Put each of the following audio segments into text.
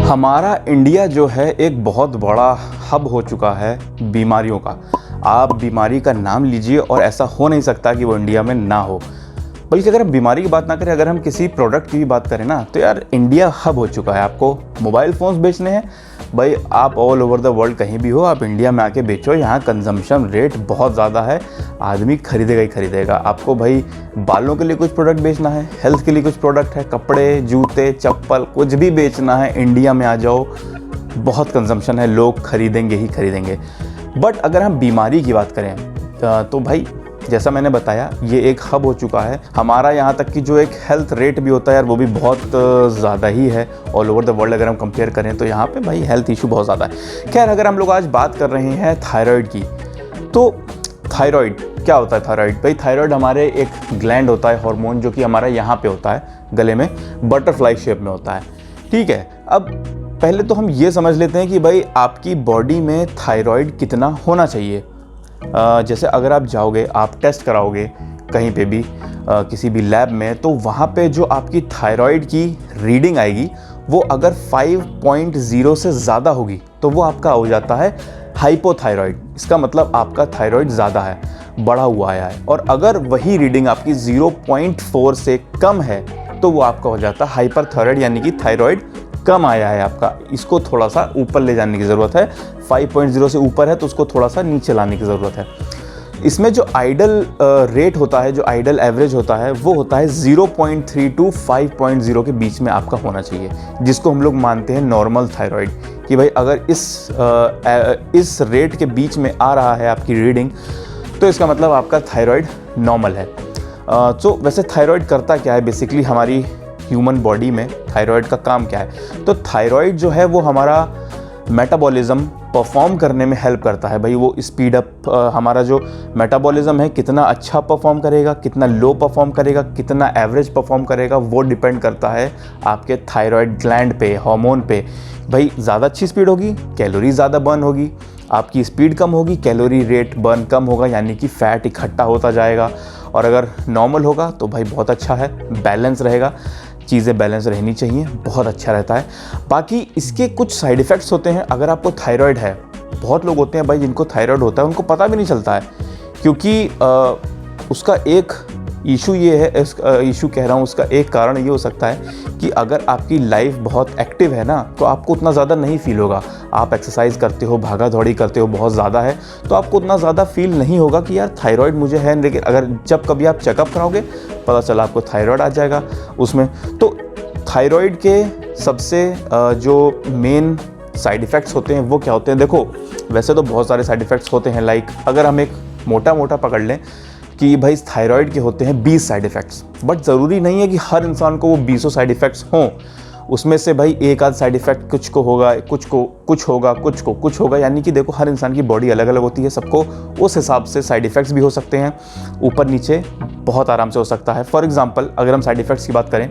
हमारा इंडिया जो है एक बहुत बड़ा हब हो चुका है बीमारियों का। आप बीमारी का नाम लीजिए और ऐसा हो नहीं सकता कि वो इंडिया में ना हो। बल्कि अगर हम बीमारी की बात ना करें, अगर हम किसी प्रोडक्ट की भी बात करें ना, तो यार इंडिया हब हो चुका है। आपको मोबाइल फ़ोन्स बेचने हैं, भाई आप ऑल ओवर द वर्ल्ड कहीं भी हो, आप इंडिया में आके बेचो। यहाँ कंजम्पशन रेट बहुत ज़्यादा है, आदमी खरीदेगा ही खरीदेगा। आपको भाई बालों के लिए कुछ प्रोडक्ट बेचना है, हेल्थ के लिए कुछ प्रोडक्ट है, कपड़े, जूते, चप्पल, कुछ भी बेचना है, इंडिया में आ जाओ, बहुत कंजम्पशन है, लोग खरीदेंगे ही खरीदेंगे। बट अगर हम बीमारी की बात करें तो भाई जैसा मैंने बताया, ये एक हब हो चुका है हमारा। यहाँ तक कि जो एक हेल्थ रेट भी होता है यार, वो भी बहुत ज़्यादा ही है ऑल ओवर द वर्ल्ड। अगर हम कंपेयर करें तो यहाँ पे भाई हेल्थ इशू बहुत ज़्यादा है। खैर, अगर हम लोग आज बात कर रहे हैं थायराइड की, तो थायराइड क्या होता है? थायराइड भाई, थायराइड हमारे एक ग्लैंड होता है, हार्मोन, जो कि हमारा यहाँ पे होता है, गले में बटरफ्लाई शेप में होता है। ठीक है, अब पहले तो हम ये समझ लेते हैं कि भाई आपकी बॉडी में थायराइड कितना होना चाहिए। जैसे अगर आप जाओगे, आप टेस्ट कराओगे कहीं पे भी, किसी भी लैब में, तो वहाँ पे जो आपकी थायराइड की रीडिंग आएगी, वो अगर 5.0 से ज़्यादा होगी तो वो आपका हो जाता है हाइपोथायराइड। इसका मतलब आपका थायराइड ज़्यादा है, बढ़ा हुआ आया है। और अगर वही रीडिंग आपकी 0.4 से कम है तो वो आपका हो जाता है हाइपरथायराइड, यानी कि थायराइड कम आया है आपका। इसको थोड़ा सा ऊपर ले जाने की ज़रूरत है। 5.0 से ऊपर है तो उसको थोड़ा सा नीचे लाने की ज़रूरत है। इसमें जो आइडल रेट होता है, जो आइडल एवरेज होता है, वो होता है 0.3 टू 5.0 के बीच में आपका होना चाहिए, जिसको हम लोग मानते हैं नॉर्मल थायराइड। कि भाई अगर इस रेट के बीच में आ रहा है आपकी रीडिंग, तो इसका मतलब आपका थायराइड नॉर्मल है। तो वैसे थायराइड करता क्या है बेसिकली हमारी ह्यूमन बॉडी में? थायराइड का काम क्या है? तो थायराइड जो है वो हमारा मेटाबॉलिज्म परफॉर्म करने में हेल्प करता है। भाई वो स्पीड अप, हमारा जो मेटाबॉलिज्म है कितना अच्छा परफॉर्म करेगा, कितना लो परफॉर्म करेगा, कितना एवरेज परफॉर्म करेगा, वो डिपेंड करता है आपके थायराइड ग्लैंड पे, हार्मोन पे। भाई ज़्यादा अच्छी स्पीड होगी, कैलोरी ज़्यादा बर्न होगी। आपकी स्पीड कम होगी, कैलोरी रेट बर्न कम होगा, यानी कि फ़ैट इकट्ठा होता जाएगा। और अगर नॉर्मल होगा तो भाई बहुत अच्छा है, बैलेंस रहेगा, चीज़ें बैलेंस रहनी चाहिए, बहुत अच्छा रहता है। बाकी इसके कुछ साइड इफ़ेक्ट्स होते हैं अगर आपको थायराइड है। बहुत लोग होते हैं भाई जिनको थायराइड होता है, उनको पता भी नहीं चलता है, क्योंकि उसका एक इशू ये है, इशू कह रहा हूँ, उसका एक कारण ये हो सकता है कि अगर आपकी लाइफ बहुत एक्टिव है ना, तो आपको उतना ज़्यादा नहीं फील होगा। आप एक्सरसाइज करते हो, भागा दौड़ी करते हो बहुत ज़्यादा है, तो आपको उतना ज़्यादा फील नहीं होगा कि यार थायराइड मुझे है। लेकिन अगर जब कभी आप चेकअप कराओगे, पता चला आपको थायराइड आ जाएगा उसमें। तो थायराइड के सबसे जो मेन साइड इफ़ेक्ट्स होते हैं वो क्या होते हैं? देखो, वैसे तो बहुत सारे साइड इफ़ेक्ट्स होते हैं। लाइक अगर हम एक मोटा पकड़ लें कि भाई थायराइड के होते हैं 20 साइड इफ़ेक्ट्स, बट ज़रूरी नहीं है कि हर इंसान को वो 20 साइड इफ़ेक्ट्स हों। उसमें से भाई एक आध साइड इफ़ेक्ट कुछ को होगा, कुछ होगा। यानी कि देखो, हर इंसान की बॉडी अलग अलग होती है, सबको उस हिसाब से साइड इफ़ेक्ट्स भी हो सकते हैं, ऊपर नीचे बहुत आराम से हो सकता है। फॉर एग्जांपल, अगर हम साइड इफ़ेक्ट्स की बात करें,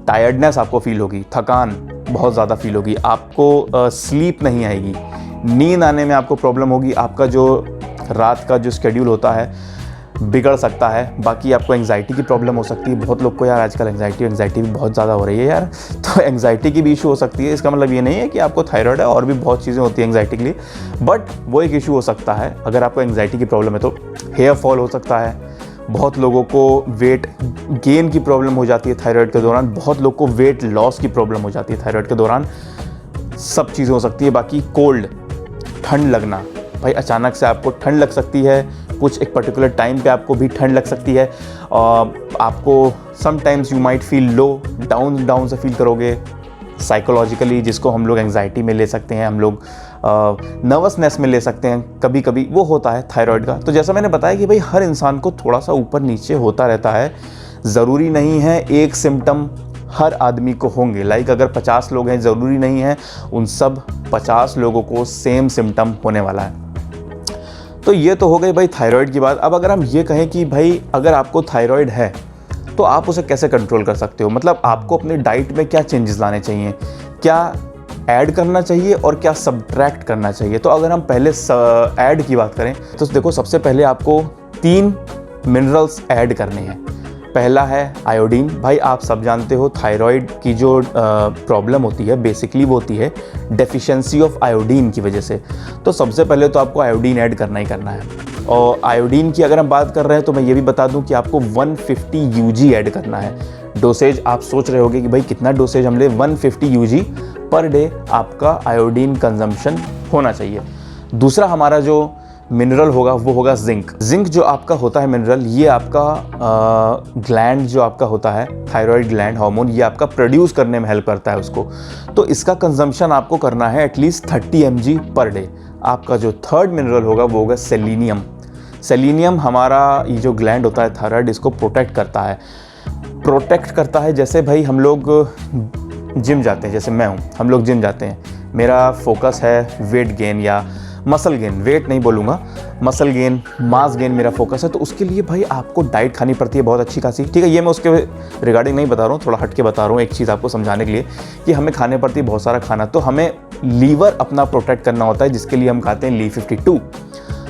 टायर्डनेस आपको फील होगी, थकान बहुत ज़्यादा फील होगी, आपको स्लीप नहीं आएगी, नींद आने में आपको प्रॉब्लम होगी, आपका जो रात का जो शेड्यूल होता है बिगड़ सकता है। बाकी आपको एंग्जाइटी की प्रॉब्लम हो सकती है। बहुत लोग को यार आजकल एंग्जाइटी भी बहुत ज़्यादा हो रही है यार, तो एंग्जाइटी की भी इशू हो सकती है। इसका मतलब ये नहीं है कि आपको थायराइड है, और भी बहुत चीज़ें होती हैं एंग्जाइटी के लिए, बट वो एक इशू हो सकता है। अगर आपको एंग्जाइटी की प्रॉब्लम है तो हेयर फॉल हो सकता है, बहुत लोगों को वेट गेन की प्रॉब्लम हो जाती है थायराइड के दौरान, बहुत लोग को वेट लॉस की प्रॉब्लम हो जाती है थायराइड के दौरान, सब चीज़ें हो सकती है। बाकी कोल्ड, ठंड लगना, भाई अचानक से आपको ठंड लग सकती है, कुछ एक पर्टिकुलर टाइम पे आपको भी ठंड लग सकती है। आपको sometimes you might feel low, down से फील करोगे साइकोलॉजिकली, जिसको हम लोग एंग्जाइटी में ले सकते हैं, हम लोग नर्वसनेस में ले सकते हैं, कभी कभी वो होता है थायराइड का। तो जैसा मैंने बताया कि भाई हर इंसान को थोड़ा सा ऊपर नीचे होता रहता है, ज़रूरी नहीं है एक सिम्टम हर आदमी को होंगे। लाइक अगर 50 लोग हैं, ज़रूरी नहीं है उन सब 50 लोगों को सेम सिम्टम होने वाला है। तो ये तो हो गई भाई थायराइड की बात। अब अगर हम ये कहें कि भाई अगर आपको थायराइड है तो आप उसे कैसे कंट्रोल कर सकते हो, मतलब आपको अपने डाइट में क्या चेंजेस लाने चाहिए, क्या ऐड करना चाहिए और क्या सब्ट्रैक्ट करना चाहिए। तो अगर हम पहले ऐड की बात करें तो देखो, सबसे पहले आपको 3 मिनरल्स ऐड करने हैं। पहला है आयोडीन। भाई आप सब जानते हो थायराइड की जो प्रॉब्लम होती है बेसिकली वो होती है डेफिशिएंसी ऑफ आयोडीन की वजह से। तो सबसे पहले तो आपको आयोडीन ऐड करना ही करना है। और आयोडीन की अगर हम बात कर रहे हैं तो मैं ये भी बता दूं कि आपको 150 यूजी ऐड करना है। डोसेज आप सोच रहे होगे कि भाई कितना डोसेज हम ले, 150 यूजी पर डे आपका आयोडीन कंजम्पशन होना चाहिए। दूसरा हमारा जो मिनरल होगा वो होगा जिंक। जिंक जो आपका होता है मिनरल, ये आपका ग्लैंड जो आपका होता है थायराइड ग्लैंड हार्मोन, ये आपका प्रोड्यूस करने में हेल्प करता है उसको। तो इसका कंजम्पशन आपको करना है एटलीस्ट 30 mg पर डे। आपका जो थर्ड मिनरल होगा वो होगा सेलेनियम। सेलेनियम हमारा ये जो ग्लैंड होता है थायराइड, इसको प्रोटेक्ट करता है। जैसे भाई हम लोग जिम जाते हैं, जैसे मैं हूँ, हम लोग जिम जाते हैं, मेरा फोकस है वेट गेन या मसल गेन, वेट नहीं बोलूँगा, मसल गेन, मास गेन मेरा फोकस है। तो उसके लिए भाई आपको डाइट खानी पड़ती है बहुत अच्छी खासी। ठीक है, ये मैं उसके रिगार्डिंग नहीं बता रहा हूँ, थोड़ा हट के बता रहा हूँ एक चीज़ आपको समझाने के लिए कि हमें खाने पड़ती है बहुत सारा खाना। तो हमें लीवर अपना प्रोटेक्ट करना होता है, जिसके लिए हम खाते हैं Li52।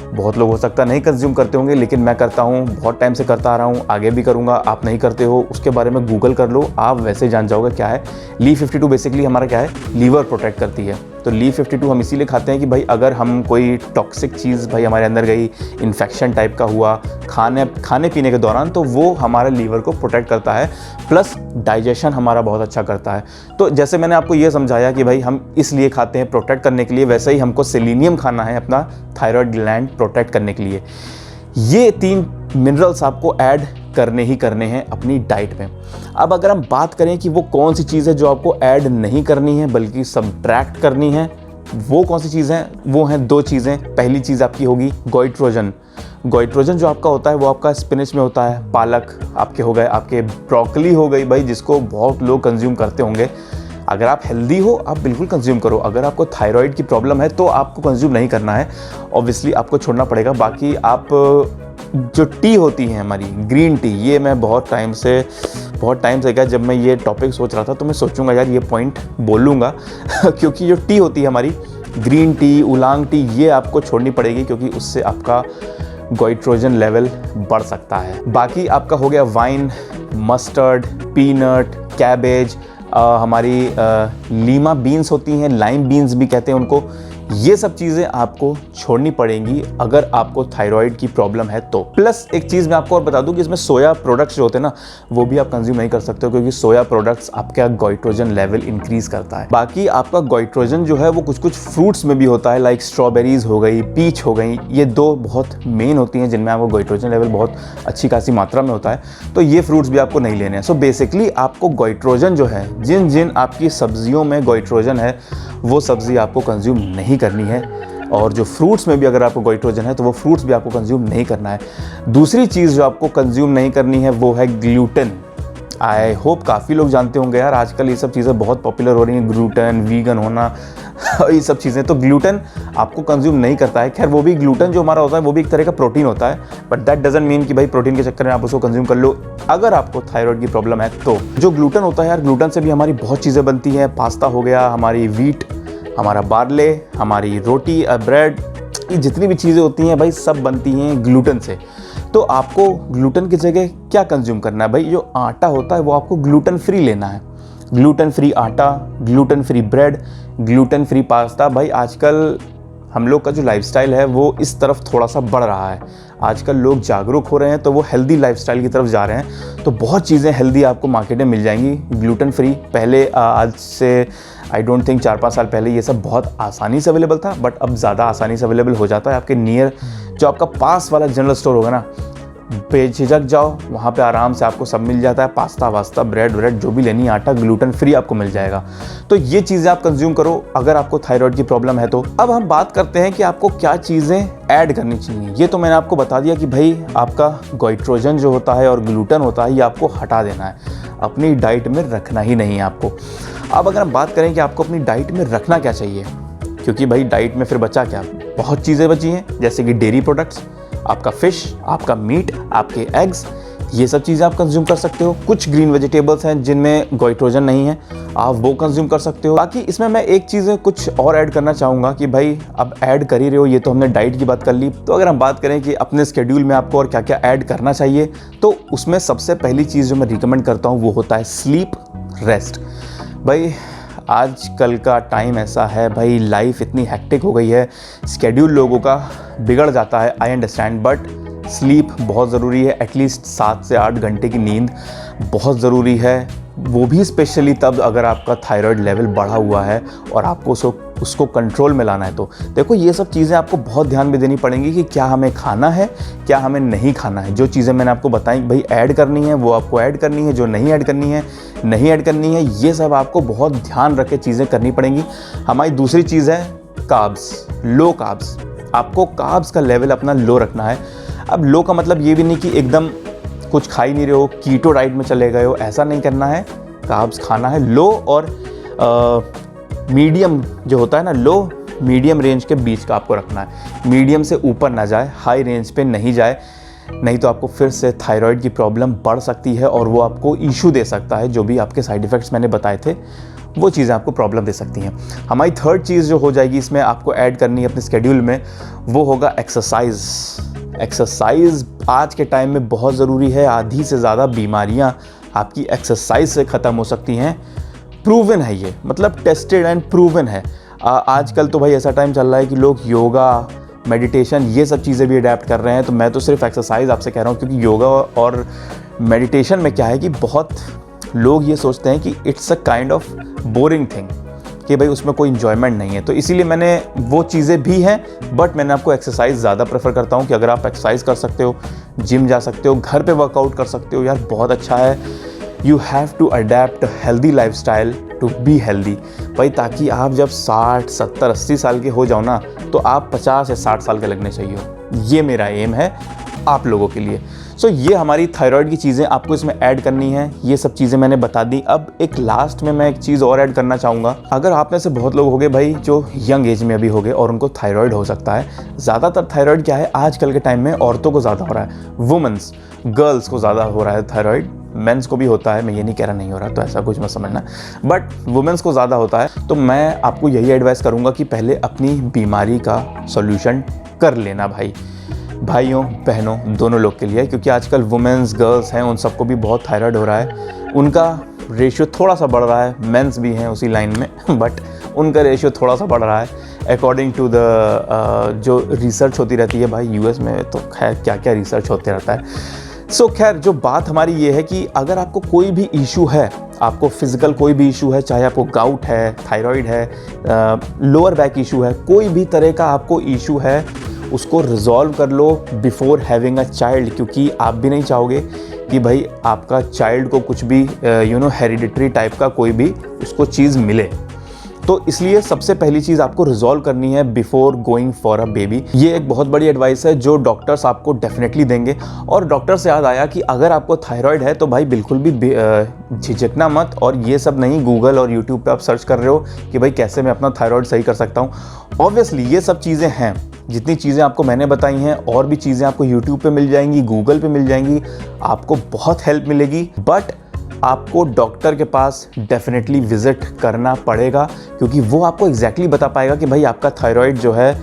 बहुत लोग हो सकता है नहीं कंज्यूम करते होंगे, लेकिन मैं करता हूँ, बहुत टाइम से करता आ रहा हूँ, आगे भी करूँगा। आप नहीं करते हो उसके बारे में गूगल कर लो, आप वैसे जान जाओगे क्या है। Li52 बेसिकली हमारा क्या है, लीवर प्रोटेक्ट करती है। तो Li52 हम इसीलिए खाते हैं कि भाई अगर हम कोई टॉक्सिक चीज़ भाई हमारे अंदर गई, इन्फेक्शन टाइप का हुआ खाने पीने के दौरान, तो वो हमारे लीवर को प्रोटेक्ट करता है, प्लस डाइजेशन हमारा बहुत अच्छा करता है। तो जैसे मैंने आपको ये समझाया कि भाई हम इसलिए खाते हैं प्रोटेक्ट करने के लिए, वैसे ही हमको सेलेनियम खाना है अपना थायराइड ग्लैंड प्रोटेक्ट करने के लिए। ये 3 मिनरल्स आपको ऐड करने ही करने हैं अपनी डाइट में। अब अगर हम बात करें कि वो कौन सी चीज़ है जो आपको ऐड नहीं करनी है बल्कि सब्ट्रैक्ट करनी है, वो कौन सी चीज़ है, वो हैं 2 चीज़ें। पहली चीज़ आपकी होगी गोइट्रोजन। गोइट्रोजन जो आपका होता है वो आपका स्पिनच में होता है, पालक आपके हो गए, आपके ब्रोकली हो गई भाई, जिसको बहुत लोग कंज्यूम करते होंगे। अगर आप हेल्दी हो आप बिल्कुल कंज्यूम करो, अगर आपको थायराइड की प्रॉब्लम है तो आपको कंज्यूम नहीं करना है, ऑब्वियसली आपको छोड़ना पड़ेगा। बाकी आप जो टी होती है हमारी ग्रीन टी, ये मैं बहुत टाइम से क्या, जब मैं ये टॉपिक सोच रहा था तो मैं सोचूंगा यार ये पॉइंट बोलूँगा क्योंकि जो टी होती है हमारी ग्रीन टी, उलांग टी, ये आपको छोड़नी पड़ेगी क्योंकि उससे आपका गोइट्रोजन लेवल बढ़ सकता है। बाकी आपका हो गया वाइन, मस्टर्ड, पीनट, कैबेज, हमारी लीमा बीन्स होती हैं, लाइम बीन्स भी कहते हैं उनको, ये सब चीज़ें आपको छोड़नी पड़ेंगी अगर आपको थायराइड की प्रॉब्लम है तो। प्लस एक चीज़ मैं आपको और बता दूं कि इसमें सोया प्रोडक्ट्स जो होते हैं ना, वो भी आप कंज्यूम नहीं कर सकते हो क्योंकि सोया प्रोडक्ट्स आपका गोइट्रोजन लेवल इंक्रीज करता है। बाकी आपका गोइट्रोजन जो है वो कुछ फ्रूट्स में भी होता है, लाइक स्ट्रॉबेरीज हो गई, पीच हो गई, ये 2 बहुत मेन होती हैं जिनमें आपको गोइट्रोजन लेवल बहुत अच्छी खासी मात्रा में होता है। तो ये फ्रूट्स भी आपको नहीं लेने हैं। सो बेसिकली आपको गोइट्रोजन जो है, जिन आपकी सब्जियों में गोइट्रोजन है वो सब्जी आपको कंज्यूम नहीं करनी है, और जो फ्रूट्स में भी अगर आपको गोइट्रोजन है तो वो फ्रूट्स भी आपको कंज्यूम नहीं करना है। दूसरी चीज़ जो आपको कंज्यूम नहीं करनी है वो है ग्लूटेन। आई होप काफ़ी लोग जानते होंगे यार, आजकल ये सब चीज़ें बहुत पॉपुलर हो रही हैं, ग्लूटेन, वीगन होना ये सब चीज़ें। तो ग्लूटेन आपको कंज्यूम नहीं करता है। खैर वो भी ग्लूटेन जो हमारा होता है वो भी एक तरह का प्रोटीन होता है, बट दैट डजंट मीन कि भाई प्रोटीन के चक्कर में आप उसको कंज्यूम कर लो अगर आपको थायराइड की प्रॉब्लम है तो। जो ग्लूटेन होता है यार, ग्लूटेन से भी हमारी बहुत चीज़ें बनती हैं। पास्ता हो गया, हमारी वीट, हमारा बार्ले, हमारी रोटी, ब्रेड, ये जितनी भी चीज़ें होती हैं भाई सब बनती हैं ग्लूटेन से। तो आपको ग्लूटेन की जगह क्या कंज्यूम करना है भाई, जो आटा होता है वो आपको ग्लूटेन फ्री लेना है। ग्लूटेन फ्री आटा, gluten free bread, gluten free pasta. भाई आजकल हम लोग का जो लाइफस्टाइल है वो इस तरफ थोड़ा सा बढ़ रहा है। आजकल लोग जागरूक हो रहे हैं तो वो हेल्दी लाइफस्टाइल की तरफ जा रहे हैं। तो बहुत चीज़ें हेल्दी आपको मार्केट में मिल जाएंगी ग्लूटेन फ्री। पहले आज से आई डोंट थिंक 4-5 साल पहले ये सब बहुत आसानी से अवेलेबल था, बट अब ज़्यादा आसानी से अवेलेबल हो जाता है। आपके नियर जो आपका पास वाला जनरल स्टोर होगा ना, बेझिझक जाओ, वहाँ पे आराम से आपको सब मिल जाता है। पास्ता वास्ता, ब्रेड जो भी लेनी, आटा ग्लूटेन फ्री आपको मिल जाएगा। तो ये चीज़ें आप कंज्यूम करो अगर आपको थायराइड की प्रॉब्लम है तो। अब हम बात करते हैं कि आपको क्या चीज़ें ऐड करनी चाहिए। ये तो मैंने आपको बता दिया कि भाई आपका गोइट्रोजन जो होता है और ग्लूटेन होता है ये आपको हटा देना है, अपनी डाइट में रखना ही नहीं है आपको। अब अगर हम बात करें कि आपको अपनी डाइट में रखना क्या चाहिए, क्योंकि भाई डाइट में फिर बचा क्या, बहुत चीज़ें बची हैं, जैसे कि डेयरी प्रोडक्ट्स, आपका फिश, आपका मीट, आपके एग्स, ये सब चीज़ें आप कंज्यूम कर सकते हो। कुछ ग्रीन वेजिटेबल्स हैं जिनमें गोइट्रोजन नहीं है, आप वो कंज्यूम कर सकते हो। बाकी इसमें मैं एक चीज़ कुछ और ऐड करना चाहूँगा कि भाई अब ऐड कर ही रहे हो, ये तो हमने डाइट की बात कर ली, तो अगर हम बात करें कि अपने स्केड्यूल में आपको और क्या क्या ऐड करना चाहिए, तो उसमें सबसे पहली चीज़ जो मैं रिकमेंड करता हूँ वो होता है स्लीप, रेस्ट। भाई आजकल का टाइम ऐसा है भाई, लाइफ इतनी हेक्टिक हो गई है, स्केड्यूल लोगों का बिगड़ जाता है, आई अंडरस्टैंड, बट स्लीप बहुत ज़रूरी है। एटलीस्ट 7 से 8 घंटे की नींद बहुत ज़रूरी है, वो भी स्पेशली तब अगर आपका थायराइड लेवल बढ़ा हुआ है और आपको उसको कंट्रोल में लाना है। तो देखो ये सब चीज़ें आपको बहुत ध्यान में देनी पड़ेंगी कि क्या हमें खाना है, क्या हमें नहीं खाना है। जो चीज़ें मैंने आपको बताई भाई ऐड करनी है वो आपको ऐड करनी है, जो नहीं ऐड करनी है नहीं ऐड करनी है, ये सब आपको बहुत ध्यान रख के चीज़ें करनी पड़ेंगी। हमारी दूसरी चीज़ है कार्ब्स, लो कार्ब्स। आपको कार्ब्स का लेवल अपना लो रखना है। अब लो का मतलब ये भी नहीं कि एकदम कुछ खा ही नहीं रहे हो, कीटो डाइट में चले गए हो, ऐसा नहीं करना है। कार्ब्स खाना है लो और मीडियम जो होता है ना, लो मीडियम रेंज के बीच का आपको रखना है। मीडियम से ऊपर ना जाए, हाई रेंज पे नहीं जाए, नहीं तो आपको फिर से थायराइड की प्रॉब्लम बढ़ सकती है और वो आपको इशू दे सकता है। जो भी आपके साइड इफ़ेक्ट्स मैंने बताए थे वो चीज़ें आपको प्रॉब्लम दे सकती हैं। हमारी थर्ड चीज़ जो हो जाएगी इसमें आपको ऐड करनी है अपने स्केड्यूल में, वो होगा एक्सरसाइज। एक्सरसाइज आज के टाइम में बहुत ज़रूरी है। आधी से ज़्यादा बीमारियां आपकी एक्सरसाइज से ख़त्म हो सकती हैं। प्रूवन है ये, मतलब टेस्टेड एंड प्रूवन है। आजकल तो भाई ऐसा टाइम चल रहा है कि लोग योगा, मेडिटेशन, ये सब चीज़ें भी अडेप्ट कर रहे हैं। तो मैं तो सिर्फ एक्सरसाइज आपसे कह रहा हूँ, क्योंकि योगा और मेडिटेशन में क्या है कि बहुत लोग ये सोचते हैं कि it's a kind of boring thing, कि भाई उसमें कोई इन्जॉयमेंट नहीं है। तो इसीलिए मैंने वो चीज़ें भी हैं, बट मैंने आपको एक्सरसाइज ज़्यादा प्रेफर करता हूँ कि अगर आप एक्सरसाइज कर सकते हो, जिम जा सकते हो, घर पे वर्कआउट कर सकते हो, यार बहुत अच्छा है। You have to adept healthy life style to be healthy भाई, ताकि आप जब 60, 70, 80 साल के हो जाओ ना, तो आप 50 या 60 साल के लगने चाहिए। ये मेरा एम है आप लोगों के लिए। सो ये हमारी थायराइड की चीज़ें आपको इसमें ऐड करनी है। ये सब चीज़ें मैंने बता दी। अब एक लास्ट में मैं एक चीज़ और ऐड करना चाहूँगा। अगर आप में से बहुत लोग होंगे भाई जो यंग एज में अभी होंगे और उनको थायराइड हो सकता है। ज़्यादातर थायराइड क्या है आजकल के टाइम में, औरतों को ज़्यादा हो रहा है, वुमेंस, गर्ल्स को ज़्यादा हो रहा है थायराइड। मेंस को भी होता है, मैं ये नहीं कह रहा नहीं हो रहा, तो ऐसा कुछ मत समझना, बट वुमेंस को ज़्यादा होता है। तो मैं आपको यही एडवाइस करूँगा कि पहले अपनी बीमारी का सॉल्यूशन कर लेना भाइयों बहनों दोनों लोग के लिए, क्योंकि आजकल वुमेन्स, गर्ल्स हैं, उन सबको भी बहुत थायराइड हो रहा है। उनका रेशियो थोड़ा सा बढ़ रहा है, मेंस भी हैं उसी लाइन में, बट उनका रेशियो थोड़ा सा बढ़ रहा है अकॉर्डिंग टू द जो रिसर्च होती रहती है भाई यूएस में। तो खैर क्या क्या रिसर्च होते रहता है। सो खैर जो बात हमारी ये है कि अगर आपको कोई भी इशू है, आपको फिजिकल कोई भी इशू है, चाहे आपको गाउट है, थायराइड है, लोअर बैक इशू है, कोई भी तरह का आपको इशू है, उसको रिजॉल्व कर लो बिफोर हैविंग अ चाइल्ड, क्योंकि आप भी नहीं चाहोगे कि भाई आपका चाइल्ड को कुछ भी हेरिडिटरी टाइप का कोई भी उसको चीज़ मिले। तो इसलिए सबसे पहली चीज़ आपको रिजॉल्व करनी है before going for a baby. ये एक बहुत बड़ी एडवाइस है जो डॉक्टर्स आपको डेफिनेटली देंगे। और डॉक्टर से याद आया कि अगर आपको थायराइड है तो भाई बिल्कुल भी झिझकना मत, और ये सब नहीं गूगल और यूट्यूब पे आप सर्च कर रहे हो कि भाई कैसे मैं अपना थायराइड सही कर सकता हूँ। ऑब्वियसली ये सब चीज़ें हैं, जितनी चीज़ें आपको मैंने बताई हैं और भी चीज़ें आपको यूट्यूब पे मिल जाएंगी, गूगल पे मिल जाएंगी, आपको बहुत हेल्प मिलेगी। बट आपको डॉक्टर के पास डेफिनेटली विजिट करना पड़ेगा, क्योंकि वो आपको एग्जैक्टली बता पाएगा कि भाई आपका थायराइड जो है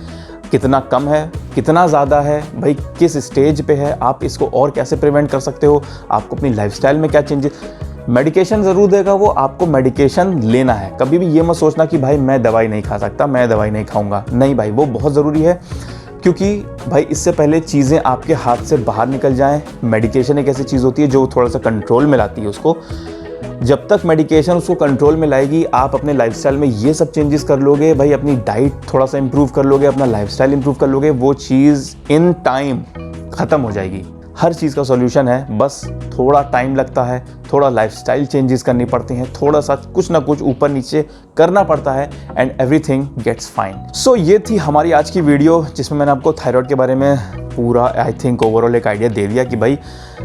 कितना कम है, कितना ज़्यादा है, भाई किस स्टेज पे है, आप इसको और कैसे प्रिवेंट कर सकते हो, आपको अपनी लाइफस्टाइल में क्या चेंजेस। मेडिकेशन ज़रूर देगा वो, आपको मेडिकेशन लेना है। कभी भी ये मत सोचना कि भाई मैं दवाई नहीं खा सकता, मैं दवाई नहीं खाऊंगा, नहीं भाई, वो बहुत ज़रूरी है, क्योंकि भाई इससे पहले चीज़ें आपके हाथ से बाहर निकल जाएं। मेडिकेशन एक ऐसी चीज़ होती है जो थोड़ा सा कंट्रोल में लाती है उसको। जब तक मेडिकेशन उसको कंट्रोल में लाएगी, आप अपने लाइफस्टाइल में ये सब चेंजेस कर लोगे भाई, अपनी डाइट थोड़ा सा इंप्रूव कर लोगे, अपना लाइफस्टाइल इंप्रूव कर लोगे, वो चीज़ इन टाइम ख़त्म हो जाएगी। हर चीज़ का सॉल्यूशन है, बस थोड़ा टाइम लगता है, थोड़ा लाइफस्टाइल चेंजेस करनी पड़ती हैं, थोड़ा सा कुछ ना कुछ ऊपर नीचे करना पड़ता है, एंड एवरीथिंग गेट्स फाइन। सो ये थी हमारी आज की वीडियो, जिसमें मैंने आपको थायराइड के बारे में पूरा आई थिंक ओवरऑल एक आइडिया दे दिया कि भाई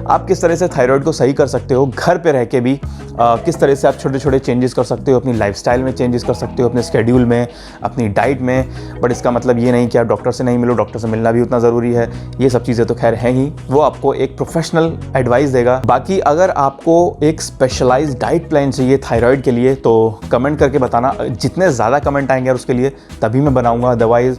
आप किस तरह से थायराइड को सही कर सकते हो घर पे रह के भी। किस तरह से आप छोटे छोटे चेंजेस कर सकते हो, अपनी लाइफस्टाइल में चेंजेस कर सकते हो, अपने स्केड्यूल में, अपनी डाइट में। बट इसका मतलब ये नहीं कि आप डॉक्टर से नहीं मिलो, डॉक्टर से मिलना भी उतना ज़रूरी है। ये सब चीज़ें तो खैर हैं ही, वो आपको एक प्रोफेशनल एडवाइस देगा। बाकी अगर आपको एक स्पेशलाइज्ड डाइट प्लान चाहिए थायराइड के लिए तो कमेंट करके बताना। जितने ज़्यादा कमेंट आएंगे यार उसके लिए तभी मैं बनाऊँगा, अदरवाइज़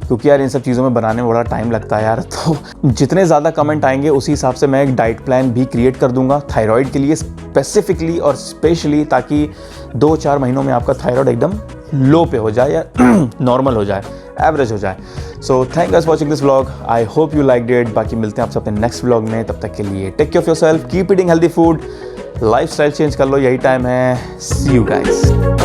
क्योंकि यार इन सब चीज़ों में बनाने में बड़ा टाइम लगता है यार। तो जितने ज़्यादा कमेंट आएंगे उसी हिसाब से मैं एक डाइट प्लान भी क्रिएट कर दूंगा थायराइड के लिए स्पेसिफिकली और स्पेशली, ताकि 2-4 महीनों में आपका थायराइड एकदम लो पे हो जाए या नॉर्मल हो जाए, एवरेज हो जाए। So thank you for watching this vlog, I hope you liked it. बाकी मिलते हैं आपसे अपने नेक्स्ट व्लॉग में, तब तक के लिए take care of yourself, keep eating healthy food, lifestyle change कर लो, यही टाइम है। See you guys.